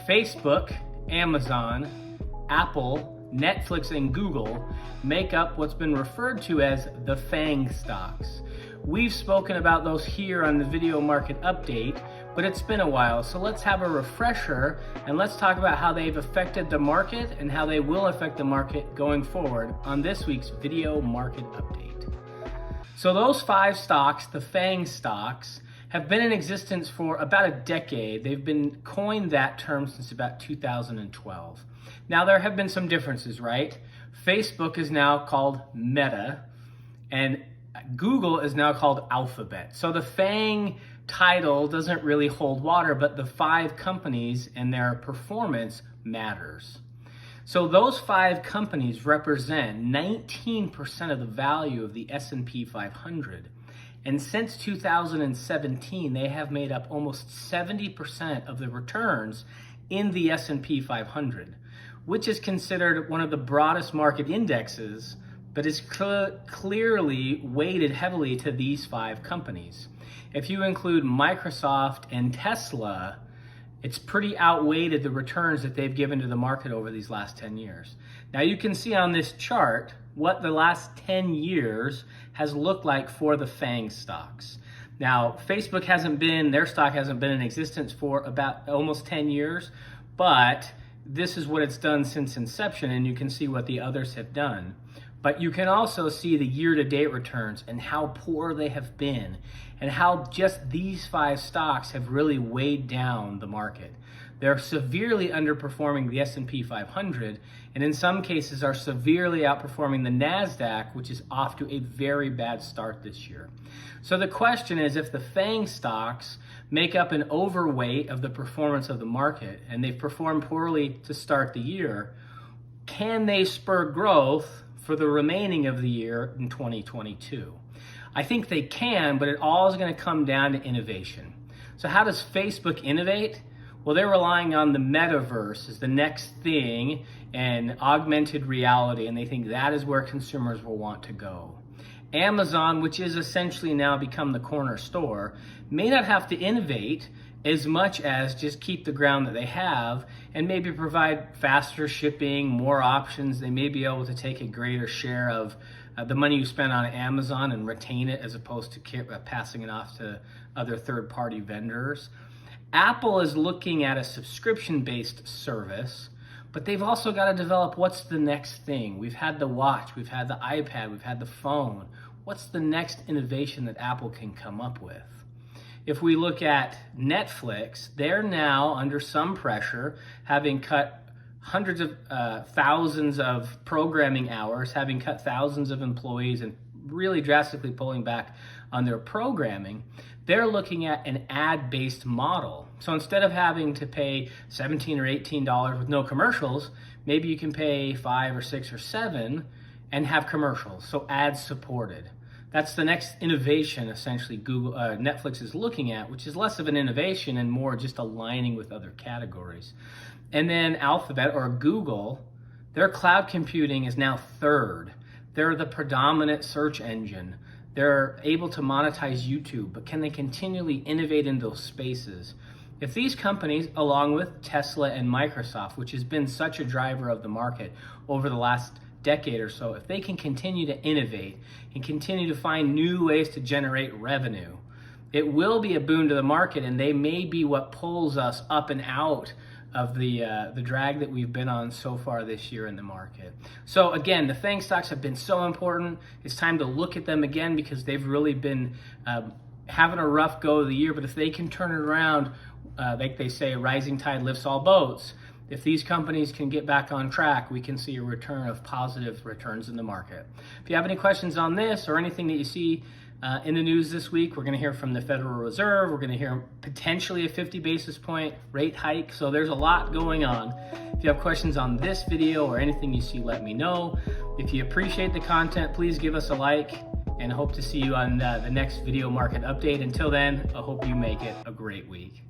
Facebook, Amazon, Apple, Netflix, and Google make up what's been referred to as the FAANG stocks. We've spoken about those here on the video market update, but it's been a while, so let's have a refresher and let's talk about how they've affected the market and how they will affect the market going forward on this week's video market update. So those 5 stocks, the FAANG stocks, have been in existence for about a decade. They've been coined that term since about 2012. Now there have been some differences, right? Facebook is now called Meta and Google is now called Alphabet. So the FAANG title doesn't really hold water, but the 5 companies and their performance matters. So those 5 companies represent 19% of the value of the S&P 500. And since 2017, they have made up almost 70% of the returns in the S&P 500, which is considered one of the broadest market indexes, but is clearly weighted heavily to these 5 companies. If you include Microsoft and Tesla, it's pretty outweighted the returns that they've given to the market over these last 10 years. Now you can see on this chart what the last 10 years has looked like for the FAANG stocks. Now, Facebook their stock hasn't been in existence for about almost 10 years, but this is what it's done since inception, and you can see what the others have done. But you can also see the year-to-date returns and how poor they have been and how just these 5 stocks have really weighed down the market. They're severely underperforming the S&P 500 and in some cases are severely outperforming the NASDAQ, which is off to a very bad start this year. So the question is, if the FAANG stocks make up an overweight of the performance of the market and they've performed poorly to start the year, can they spur growth for the remaining of the year in 2022? I think they can, but it all is going to come down to innovation. So how does Facebook innovate? Well, they're relying on the metaverse as the next thing and augmented reality, and they think that is where consumers will want to go. Amazon, which is essentially now become the corner store, may not have to innovate as much as just keep the ground that they have and maybe provide faster shipping, more options. They may be able to take a greater share of the money you spend on Amazon and retain it as opposed to passing it off to other third-party vendors. Apple is looking at a subscription-based service, but they've also got to develop what's the next thing. We've had the watch, we've had the iPad, we've had the phone. What's the next innovation that Apple can come up with? If we look at Netflix, they're now under some pressure, having cut hundreds of thousands of programming hours, having cut thousands of employees and really drastically pulling back on their programming. They're looking at an ad-based model. So instead of having to pay $17 or $18 with no commercials, maybe you can pay $5 or $6 or $7 and have commercials, so ads supported. That's the next innovation, essentially, Netflix is looking at, which is less of an innovation and more just aligning with other categories. And then Alphabet or Google, their cloud computing is now 3rd. They're the predominant search engine. They're able to monetize YouTube, but can they continually innovate in those spaces? If these companies, along with Tesla and Microsoft, which has been such a driver of the market over the last decade or so, if they can continue to innovate and continue to find new ways to generate revenue, it will be a boon to the market, and they may be what pulls us up and out of the drag that we've been on so far this year in the market. So again, the FAANG stocks have been so important. It's time to look at them again because they've really been having a rough go of the year, but if they can turn it around, like they say, a rising tide lifts all boats. If these companies can get back on track, we can see a return of positive returns in the market. If you have any questions on this or anything that you see in the news this week, we're going to hear from the Federal Reserve. We're going to hear potentially a 50 basis point rate hike. So there's a lot going on. If you have questions on this video or anything you see, let me know. If you appreciate the content, please give us a like, and hope to see you on the next video market update. Until then, I hope you make it a great week.